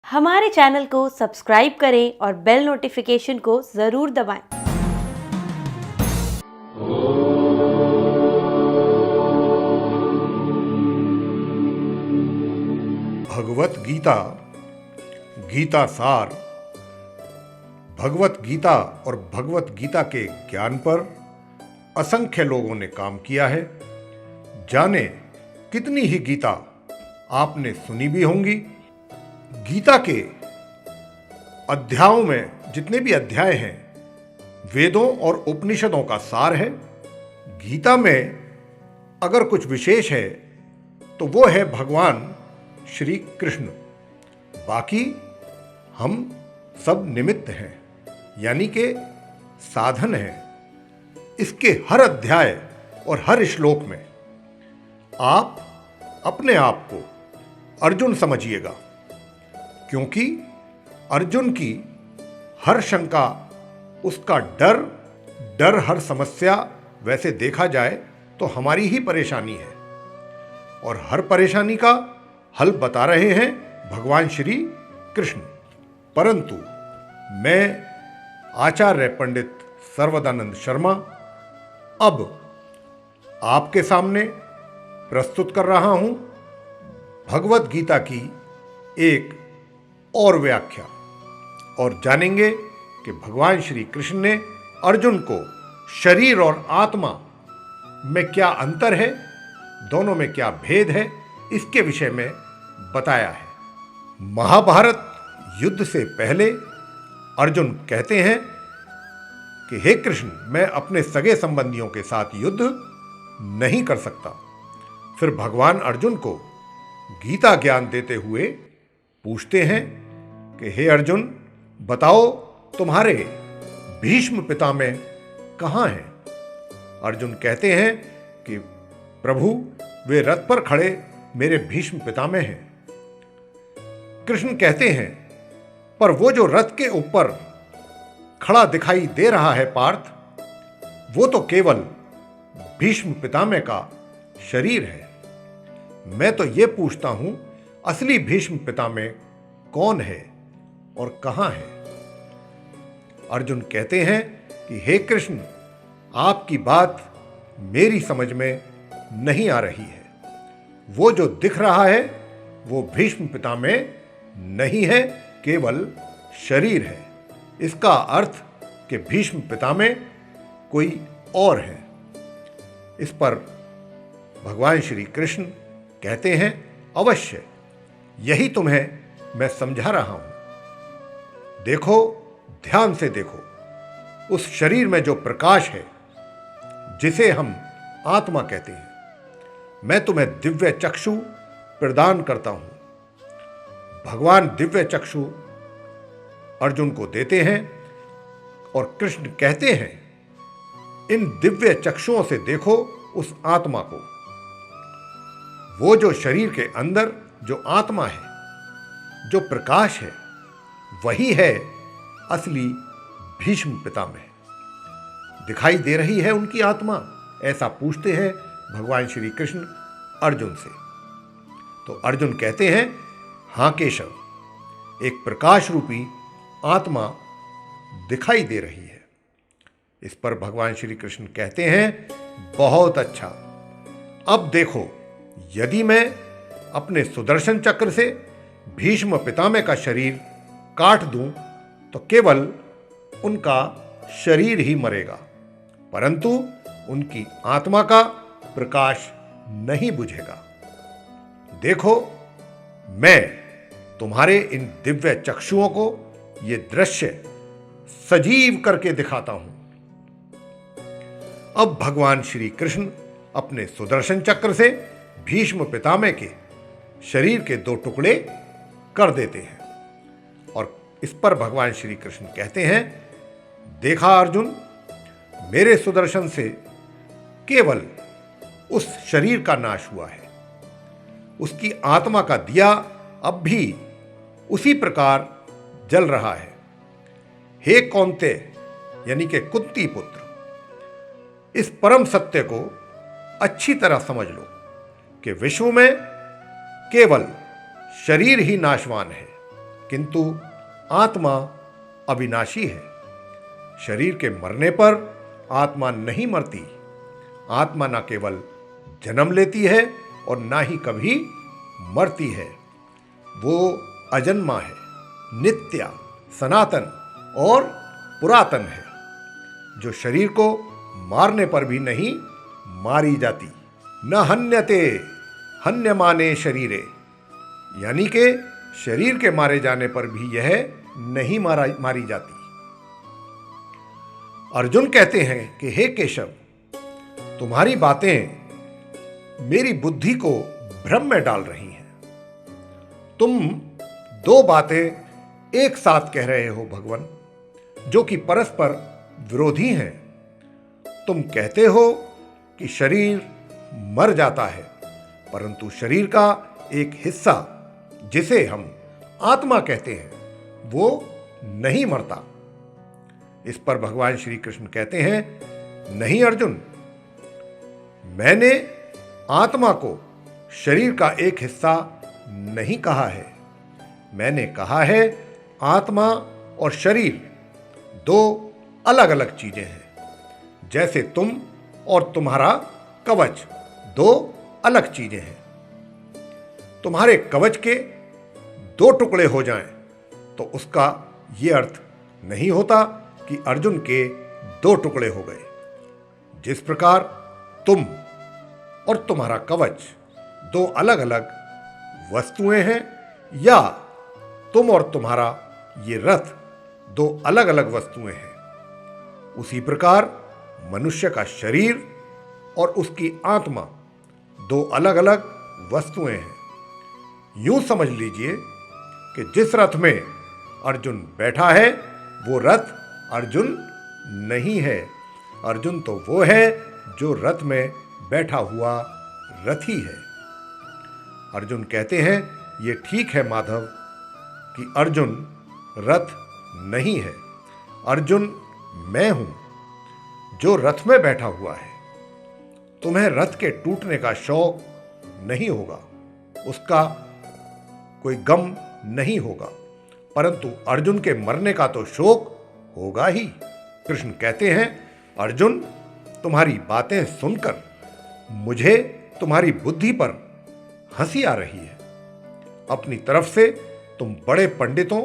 हमारे चैनल को सब्सक्राइब करें और बेल नोटिफिकेशन को ज़रूर दबाएं। भगवत गीता, गीता सार। भगवत गीता और भगवत गीता के ज्ञान पर असंख्य लोगों ने काम किया है। जाने कितनी ही गीता आपने सुनी भी होंगी। गीता के अध्यायों में जितने भी अध्याय हैं, वेदों और उपनिषदों का सार है। गीता में अगर कुछ विशेष है तो वो है भगवान श्री कृष्ण। बाकी हम सब निमित्त हैं, यानी कि साधन हैं। इसके हर अध्याय और हर श्लोक में आप अपने आप को अर्जुन समझिएगा, क्योंकि अर्जुन की हर शंका, उसका डर हर समस्या, वैसे देखा जाए तो हमारी ही परेशानी है, और हर परेशानी का हल बता रहे हैं भगवान श्री कृष्ण। परंतु मैं आचार्य पंडित सर्वदानंद शर्मा अब आपके सामने प्रस्तुत कर रहा हूं भगवत गीता की एक और व्याख्या, और जानेंगे कि भगवान श्री कृष्ण ने अर्जुन को शरीर और आत्मा में क्या अंतर है, दोनों में क्या भेद है, इसके विषय में बताया है। महाभारत युद्ध से पहले अर्जुन कहते हैं कि हे कृष्ण, मैं अपने सगे संबंधियों के साथ युद्ध नहीं कर सकता। फिर भगवान अर्जुन को गीता ज्ञान देते हुए पूछते हैं कि हे अर्जुन, बताओ तुम्हारे भीष्म पितामह कहाँ हैं? अर्जुन कहते हैं कि प्रभु, वे रथ पर खड़े मेरे भीष्म पितामह हैं। कृष्ण कहते हैं, पर वो जो रथ के ऊपर खड़ा दिखाई दे रहा है पार्थ, वो तो केवल भीष्म पितामह का शरीर है। मैं तो ये पूछता हूं, असली भीष्म पितामह कौन है और कहां है? अर्जुन कहते हैं कि हे कृष्ण, आपकी बात मेरी समझ में नहीं आ रही है। वो जो दिख रहा है वो भीष्म पितामह नहीं है, केवल शरीर है। इसका अर्थ कि भीष्म पितामह कोई और है। इस पर भगवान श्री कृष्ण कहते हैं, अवश्य, यही तुम्हें मैं समझा रहा हूं। देखो, ध्यान से देखो, उस शरीर में जो प्रकाश है, जिसे हम आत्मा कहते हैं, मैं तुम्हें दिव्य चक्षु प्रदान करता हूं। भगवान दिव्य चक्षु अर्जुन को देते हैं और कृष्ण कहते हैं, इन दिव्य चक्षुओं से देखो उस आत्मा को। वो जो शरीर के अंदर जो आत्मा है, जो प्रकाश है, वही है असली भीष्म पितामह। दिखाई दे रही है उनकी आत्मा? ऐसा पूछते हैं भगवान श्री कृष्ण अर्जुन से। तो अर्जुन कहते हैं, हां केशव, एक प्रकाश रूपी आत्मा दिखाई दे रही है। इस पर भगवान श्री कृष्ण कहते हैं, बहुत अच्छा, अब देखो, यदि मैं अपने सुदर्शन चक्र से भीष्म पितामह का शरीर काट दूं तो केवल उनका शरीर ही मरेगा, परंतु उनकी आत्मा का प्रकाश नहीं बुझेगा। देखो, मैं तुम्हारे इन दिव्य चक्षुओं को ये दृश्य सजीव करके दिखाता हूं। अब भगवान श्री कृष्ण अपने सुदर्शन चक्र से भीष्म पितामह के शरीर के दो टुकड़े कर देते हैं, और इस पर भगवान श्री कृष्ण कहते हैं, देखा अर्जुन, मेरे सुदर्शन से केवल उस शरीर का नाश हुआ है, उसकी आत्मा का दिया अब भी उसी प्रकार जल रहा है। हे कौन्ते, यानी कि कुंती पुत्र, इस परम सत्य को अच्छी तरह समझ लो कि विश्व में केवल शरीर ही नाशवान है, किंतु आत्मा अविनाशी है। शरीर के मरने पर आत्मा नहीं मरती। आत्मा न केवल जन्म लेती है और ना ही कभी मरती है। वो अजन्मा है, नित्य, सनातन और पुरातन है, जो शरीर को मारने पर भी नहीं मारी जाती। न हन्यते हन्यमाने शरीरे, यानी कि शरीर के मारे जाने पर भी यह नहीं मारी जाती। अर्जुन कहते हैं कि हे केशव, तुम्हारी बातें मेरी बुद्धि को भ्रम में डाल रही हैं। तुम दो बातें एक साथ कह रहे हो भगवान, जो कि परस्पर विरोधी हैं। तुम कहते हो कि शरीर मर जाता है, परंतु शरीर का एक हिस्सा, जिसे हम आत्मा कहते हैं, वो नहीं मरता। इस पर भगवान श्री कृष्ण कहते हैं, नहीं अर्जुन, मैंने आत्मा को शरीर का एक हिस्सा नहीं कहा है। मैंने कहा है आत्मा और शरीर दो अलग अलग चीजें हैं, जैसे तुम और तुम्हारा कवच दो अलग चीजें हैं। तुम्हारे कवच के दो टुकड़े हो जाएं तो उसका यह अर्थ नहीं होता कि अर्जुन के दो टुकड़े हो गए। जिस प्रकार तुम और तुम्हारा कवच दो अलग अलग वस्तुएं हैं, या तुम और तुम्हारा ये रथ दो अलग अलग वस्तुएं हैं, उसी प्रकार मनुष्य का शरीर और उसकी आत्मा दो अलग अलग वस्तुएं हैं। यूं समझ लीजिए कि जिस रथ में अर्जुन बैठा है वो रथ अर्जुन नहीं है। अर्जुन तो वो है जो रथ में बैठा हुआ रथी है। अर्जुन कहते हैं, ये ठीक है माधव कि अर्जुन रथ नहीं है। अर्जुन मैं हूं जो रथ में बैठा हुआ है। तुम्हें रथ के टूटने का शौक नहीं होगा, उसका कोई गम नहीं होगा, परंतु अर्जुन के मरने का तो शोक होगा ही। कृष्ण कहते हैं, अर्जुन, तुम्हारी बातें सुनकर मुझे तुम्हारी बुद्धि पर हंसी आ रही है। अपनी तरफ से तुम बड़े पंडितों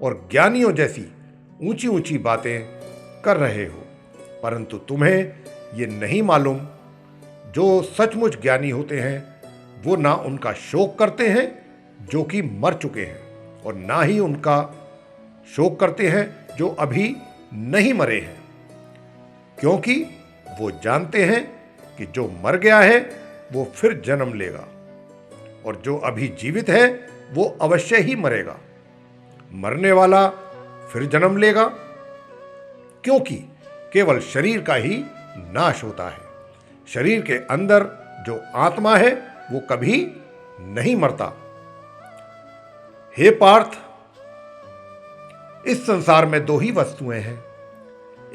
और ज्ञानियों जैसी ऊंची ऊंची बातें कर रहे हो, परंतु तुम्हें ये नहीं मालूम, जो सचमुच ज्ञानी होते हैं वो ना उनका शोक करते हैं जो कि मर चुके हैं, और ना ही उनका शोक करते हैं जो अभी नहीं मरे हैं, क्योंकि वो जानते हैं कि जो मर गया है वो फिर जन्म लेगा, और जो अभी जीवित है वो अवश्य ही मरेगा। मरने वाला फिर जन्म लेगा, क्योंकि केवल शरीर का ही नाश होता है। शरीर के अंदर जो आत्मा है वो कभी नहीं मरता। हे पार्थ, इस संसार में दो ही वस्तुएं हैं,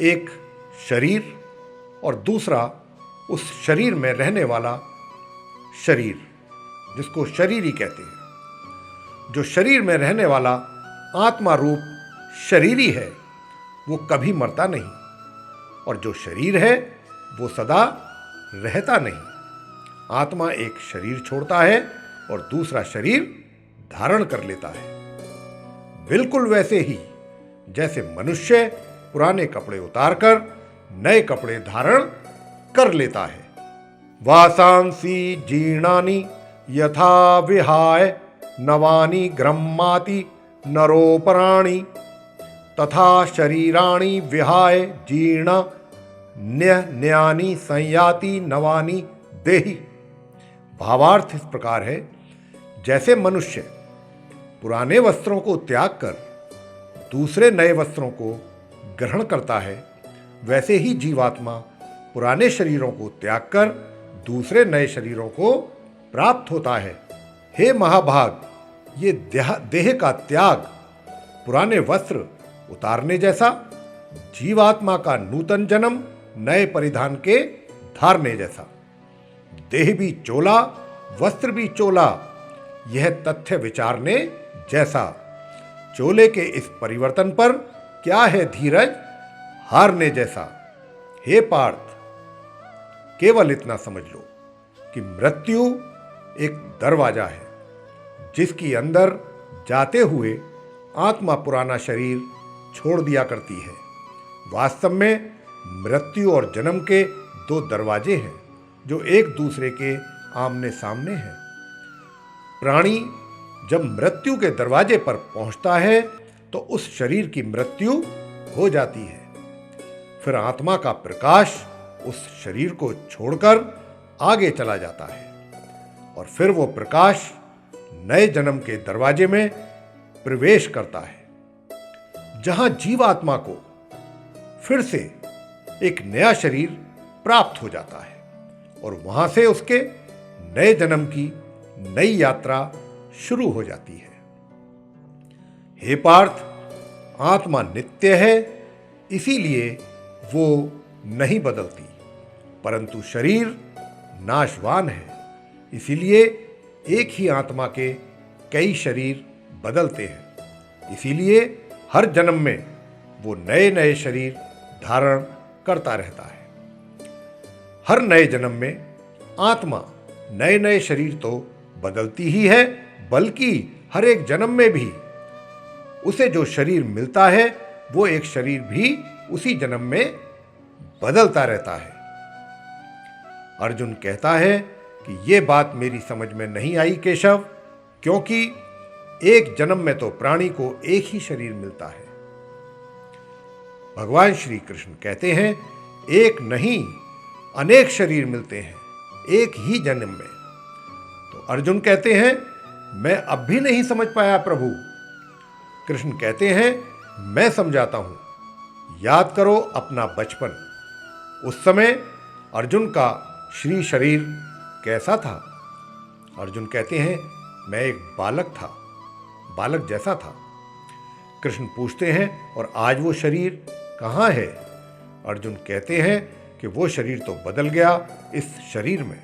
एक शरीर और दूसरा उस शरीर में रहने वाला शरीर, जिसको शरीर ही कहते हैं। जो शरीर में रहने वाला आत्मा रूप शरीरी है वो कभी मरता नहीं, और जो शरीर है वो सदा रहता नहीं। आत्मा एक शरीर छोड़ता है और दूसरा शरीर धारण कर लेता है। बिल्कुल वैसे ही जैसे मनुष्य पुराने कपड़े उतारकर नए कपड़े धारण कर लेता है। वासांसी जीर्णानि यथा विहाय नवानि गृह्णाति नरोपराणि तथा शरीराणि विहाय जीर्ण न्यानि संयाति नवानि देहि। भावार्थ इस प्रकार है, जैसे मनुष्य पुराने वस्त्रों को त्याग कर दूसरे नए वस्त्रों को ग्रहण करता है, वैसे ही जीवात्मा पुराने शरीरों को त्याग कर दूसरे नए शरीरों को प्राप्त होता है। हे महाभाग, ये देह का त्याग पुराने वस्त्र उतारने जैसा, जीवात्मा का नूतन जन्म नए परिधान के धारने जैसा। देह भी चोला, वस्त्र भी चोला, यह तथ्य विचारने जैसा। चोले के इस परिवर्तन पर क्या है धीरज हारने जैसा। हे पार्थ, केवल इतना समझ लो कि मृत्यु एक दरवाजा है जिसकी अंदर जाते हुए आत्मा पुराना शरीर छोड़ दिया करती है। वास्तव में मृत्यु और जन्म के दो दरवाजे हैं जो एक दूसरे के आमने सामने हैं। प्राणी जब मृत्यु के दरवाजे पर पहुंचता है तो उस शरीर की मृत्यु हो जाती है। फिर आत्मा का प्रकाश उस शरीर को छोड़कर आगे चला जाता है और फिर वो प्रकाश नए जन्म के दरवाजे में प्रवेश करता है जहां जीवात्मा को फिर से एक नया शरीर प्राप्त हो जाता है और वहां से उसके नए जन्म की नई यात्रा शुरू हो जाती है। हे पार्थ, आत्मा नित्य है, इसीलिए वो नहीं बदलती, परंतु शरीर नाशवान है, इसीलिए एक ही आत्मा के कई शरीर बदलते हैं। इसीलिए हर जन्म में वो नए नए शरीर धारण करता रहता है। हर नए जन्म में आत्मा नए नए शरीर तो बदलती ही है, बल्कि हर एक जन्म में भी उसे जो शरीर मिलता है वो एक शरीर भी उसी जन्म में बदलता रहता है। अर्जुन कहता है कि ये बात मेरी समझ में नहीं आई केशव, क्योंकि एक जन्म में तो प्राणी को एक ही शरीर मिलता है। भगवान श्री कृष्ण कहते हैं एक नहीं अनेक शरीर मिलते हैं एक ही जन्म में। तो अर्जुन कहते हैं मैं अब भी नहीं समझ पाया प्रभु। कृष्ण कहते हैं मैं समझाता हूं। याद करो अपना बचपन। उस समय अर्जुन का श्री शरीर कैसा था? अर्जुन कहते हैं मैं एक बालक जैसा था। कृष्ण पूछते हैं और आज वो शरीर कहाँ है? अर्जुन कहते हैं कि वो शरीर तो बदल गया इस शरीर में।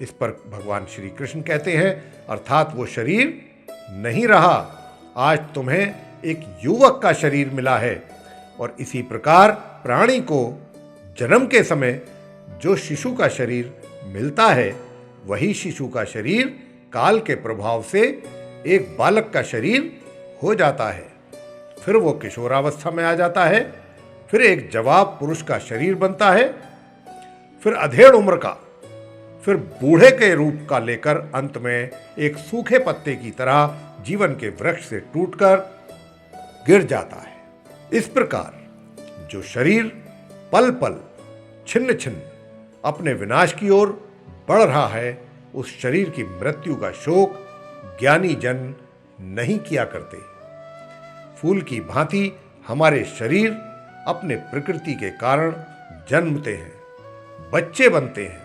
इस पर भगवान श्री कृष्ण कहते हैं अर्थात वो शरीर नहीं रहा, आज तुम्हें एक युवक का शरीर मिला है। और इसी प्रकार प्राणी को जन्म के समय जो शिशु का शरीर मिलता है वही शिशु का शरीर काल के प्रभाव से एक बालक का शरीर हो जाता है। फिर वो किशोरावस्था में आ जाता है, फिर एक जवान पुरुष का शरीर बनता है, फिर अधेड़ उम्र का, फिर बूढ़े के रूप का लेकर अंत में एक सूखे पत्ते की तरह जीवन के वृक्ष से टूटकर गिर जाता है। इस प्रकार जो शरीर पल पल छिन्न छिन्न अपने विनाश की ओर बढ़ रहा है, उस शरीर की मृत्यु का शोक ज्ञानी जन नहीं किया करते। फूल की भांति हमारे शरीर अपने प्रकृति के कारण जन्मते हैं, बच्चे बनते हैं,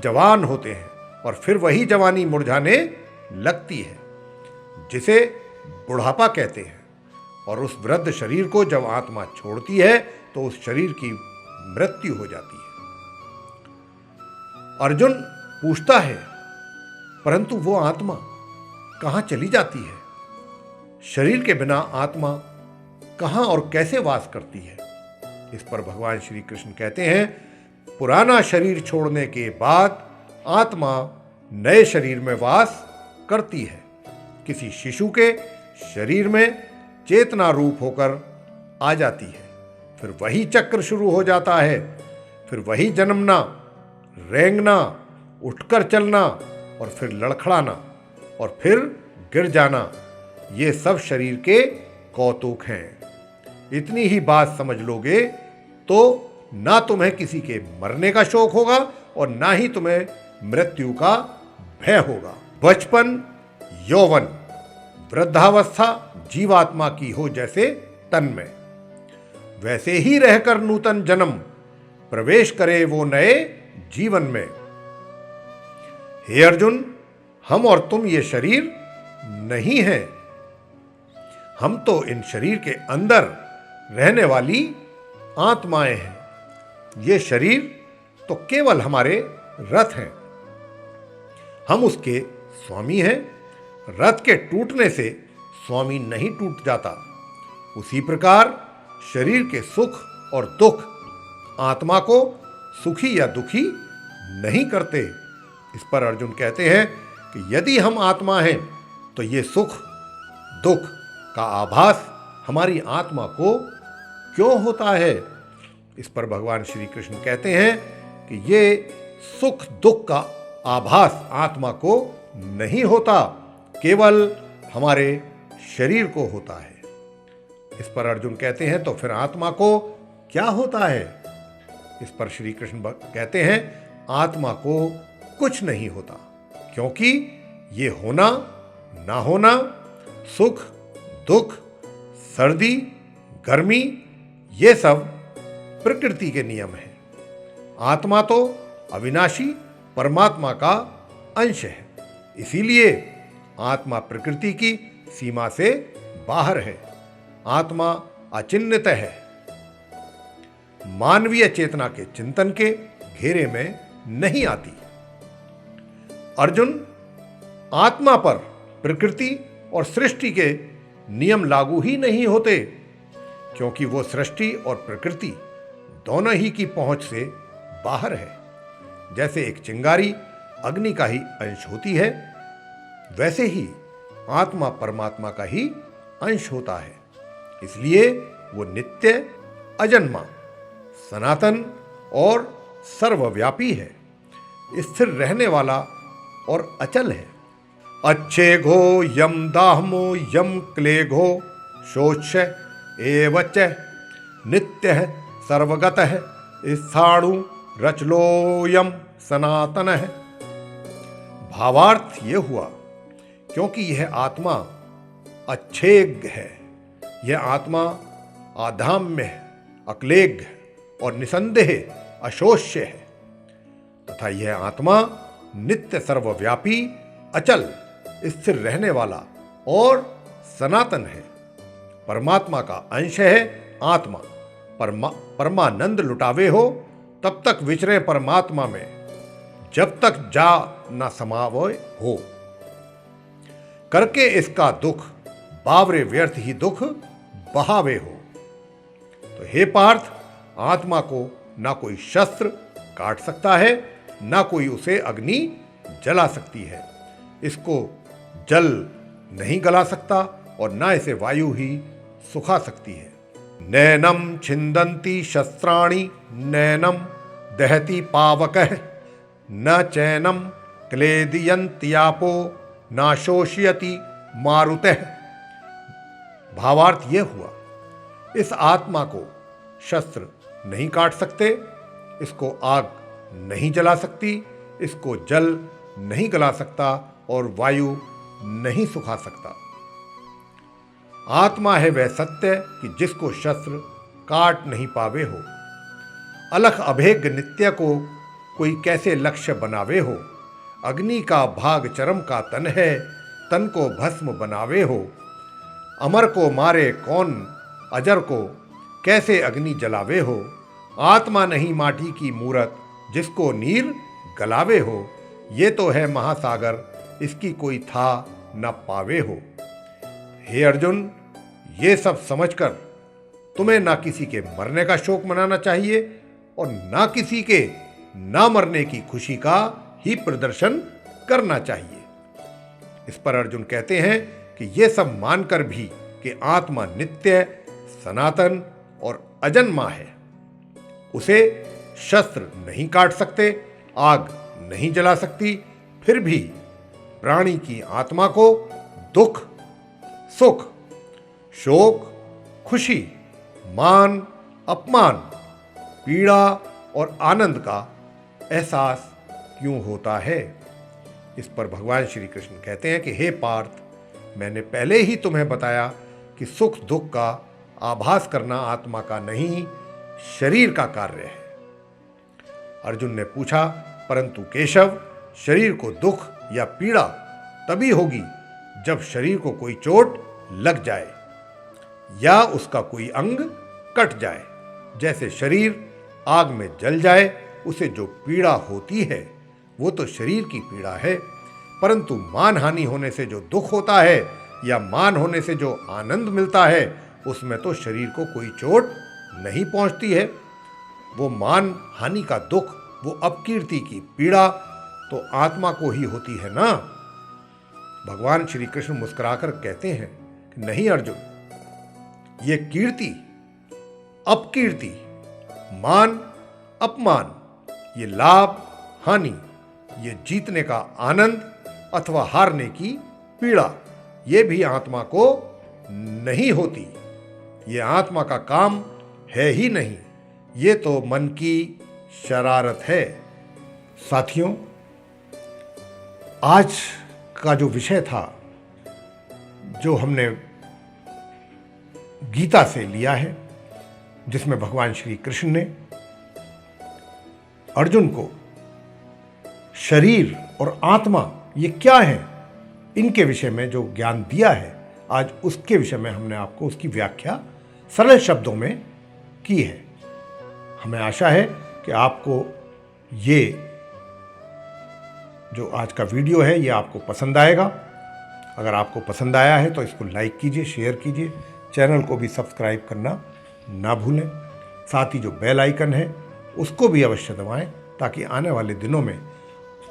जवान होते हैं और फिर वही जवानी मुरझाने लगती है जिसे बुढ़ापा कहते हैं। और उस वृद्ध शरीर को जब आत्मा छोड़ती है तो उस शरीर की मृत्यु हो जाती है। अर्जुन पूछता है परंतु वो आत्मा कहाँ चली जाती है? शरीर के बिना आत्मा कहाँ और कैसे वास करती है? इस पर भगवान श्री कृष्ण कहते हैं पुराना शरीर छोड़ने के बाद आत्मा नए शरीर में वास करती है। किसी शिशु के शरीर में चेतना रूप होकर आ जाती है, फिर वही चक्र शुरू हो जाता है, फिर वही जन्मना, रेंगना, उठकर चलना और फिर लड़खड़ाना और फिर गिर जाना, ये सब शरीर के कौतुक हैं। इतनी ही बात समझ लोगे तो ना तुम्हें किसी के मरने का शौक होगा और ना ही तुम्हें मृत्यु का भय होगा। बचपन, यौवन, वृद्धावस्था जीवात्मा की हो जैसे तन में, वैसे ही रहकर नूतन जन्म प्रवेश करे वो नए जीवन में। हे अर्जुन, हम और तुम ये शरीर नहीं हैं, हम तो इन शरीर के अंदर रहने वाली आत्माएं हैं। ये शरीर तो केवल हमारे रथ हैं, हम उसके स्वामी हैं। रथ के टूटने से स्वामी नहीं टूट जाता, उसी प्रकार शरीर के सुख और दुख आत्मा को सुखी या दुखी नहीं करते। इस पर अर्जुन कहते हैं कि यदि हम आत्मा हैं तो ये सुख दुख का आभास हमारी आत्मा को क्यों होता है। इस पर भगवान श्री कृष्ण कहते हैं कि ये सुख दुख का आभास आत्मा को नहीं होता, केवल हमारे शरीर को होता है। इस पर अर्जुन कहते हैं तो फिर आत्मा को क्या होता है। इस पर श्री कृष्ण कहते हैं आत्मा को कुछ नहीं होता, क्योंकि ये होना ना होना, सुख दुख, सर्दी गर्मी, ये सब प्रकृति के नियम हैं। आत्मा तो अविनाशी परमात्मा का अंश है, इसीलिए आत्मा प्रकृति की सीमा से बाहर है। आत्मा अचिन्हित है, मानवीय चेतना के चिंतन के घेरे में नहीं आती। अर्जुन, आत्मा पर प्रकृति और सृष्टि के नियम लागू ही नहीं होते, क्योंकि वो सृष्टि और प्रकृति दोनों ही की पहुंच से बाहर है। जैसे एक चिंगारी अग्नि का ही अंश होती है, वैसे ही आत्मा परमात्मा का ही अंश होता है। इसलिए वो नित्य, अजन्मा, सनातन और सर्वव्यापी है, स्थिर रहने वाला और अचल है। अच्छे घो यम दाहमो यम क्लेघो शोच एवच नित्य सर्वगत स्थाणु रचलोयम सनातन है। भावार्थ ये हुआ, क्योंकि यह आत्मा अच्छेघ है, यह आत्मा आधाम्य है, अक्लेघ और निसंदेह अशोष्य है, तथा यह आत्मा नित्य सर्वव्यापी, अचल, स्थिर रहने वाला और सनातन है। परमात्मा का अंश है आत्मा। परमानंद लुटावे हो तब तक विचरे परमात्मा में, जब तक जा न समावे हो। करके इसका दुख बावरे व्यर्थ ही दुख बहावे हो। तो हे पार्थ, आत्मा को ना कोई शस्त्र काट सकता है, ना कोई उसे अग्नि जला सकती है। इसको जल नहीं गला सकता और ना इसे वायु ही सुखा सकती है। नैनम छिंदंती शस्त्राणि नैनम दहति पावकः न चैनम क्लेदयन्त्यापो न शोषयति मारुतः। भावार्थ यह हुआ, इस आत्मा को शस्त्र नहीं काट सकते, इसको आग नहीं जला सकती, इसको जल नहीं गला सकता और वायु नहीं सुखा सकता। आत्मा है वह सत्य कि जिसको शस्त्र काट नहीं पावे हो। अलख अभेद्य नित्य को कोई कैसे लक्ष्य बनावे हो। अग्नि का भाग चरम का तन है, तन को भस्म बनावे हो। अमर को मारे कौन अजर को कैसे अग्नि जलावे हो। आत्मा नहीं माटी की मूरत जिसको नीर गलावे हो। ये तो है महासागर, इसकी कोई था न पावे हो। हे अर्जुन, ये सब समझकर तुम्हें ना किसी के मरने का शोक मनाना चाहिए और ना किसी के ना मरने की खुशी का ही प्रदर्शन करना चाहिए। इस पर अर्जुन कहते हैं कि ये सब मानकर भी कि आत्मा नित्य, सनातन और अजन्मा है, उसे शस्त्र नहीं काट सकते, आग नहीं जला सकती, फिर भी प्राणी की आत्मा को दुख, सुख, शोक, खुशी, मान, अपमान, पीड़ा और आनंद का एहसास क्यों होता है। इस पर भगवान श्री कृष्ण कहते हैं कि हे पार्थ, मैंने पहले ही तुम्हें बताया कि सुख दुख का आभास करना आत्मा का नहीं, शरीर का कार्य है। अर्जुन ने पूछा, परंतु केशव, शरीर को दुख या पीड़ा तभी होगी जब शरीर को कोई चोट लग जाए या उसका कोई अंग कट जाए। जैसे शरीर आग में जल जाए, उसे जो पीड़ा होती है वो तो शरीर की पीड़ा है, परंतु मानहानि होने से जो दुख होता है या मान होने से जो आनंद मिलता है, उसमें तो शरीर को कोई चोट नहीं पहुंचती है। वो मान हानि का दुख, वो अपकीर्ति की पीड़ा तो आत्मा को ही होती है ना। भगवान श्री कृष्ण मुस्कुराकर कहते हैं कि नहीं अर्जुन, ये कीर्ति, अपकीर्ति, मान, अपमान, ये लाभ, हानि, ये जीतने का आनंद अथवा हारने की पीड़ा, ये भी आत्मा को नहीं होती। ये आत्मा का काम है ही नहीं, ये तो मन की शरारत है। साथियों, आज का जो विषय था, जो हमने गीता से लिया है, जिसमें भगवान श्री कृष्ण ने अर्जुन को शरीर और आत्मा ये क्या है, इनके विषय में जो ज्ञान दिया है, आज उसके विषय में हमने आपको उसकी व्याख्या सरल शब्दों में की है। हमें आशा है कि आपको ये जो आज का वीडियो है ये आपको पसंद आएगा। अगर आपको पसंद आया है तो इसको लाइक कीजिए, शेयर कीजिए, चैनल को भी सब्सक्राइब करना ना भूलें। साथ ही जो बेल आइकन है उसको भी अवश्य दबाएं, ताकि आने वाले दिनों में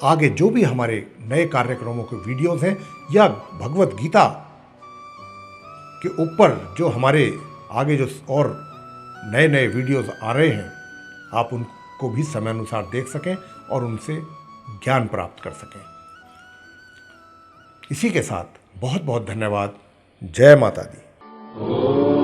आगे जो भी हमारे नए कार्यक्रमों के वीडियोस हैं या भगवत गीता के ऊपर जो हमारे आगे जो और नए नए वीडियोस आ रहे हैं, आप उनको भी समय अनुसार देख सकें और उनसे ज्ञान प्राप्त कर सकें। इसी के साथ बहुत बहुत धन्यवाद। जय माता दी।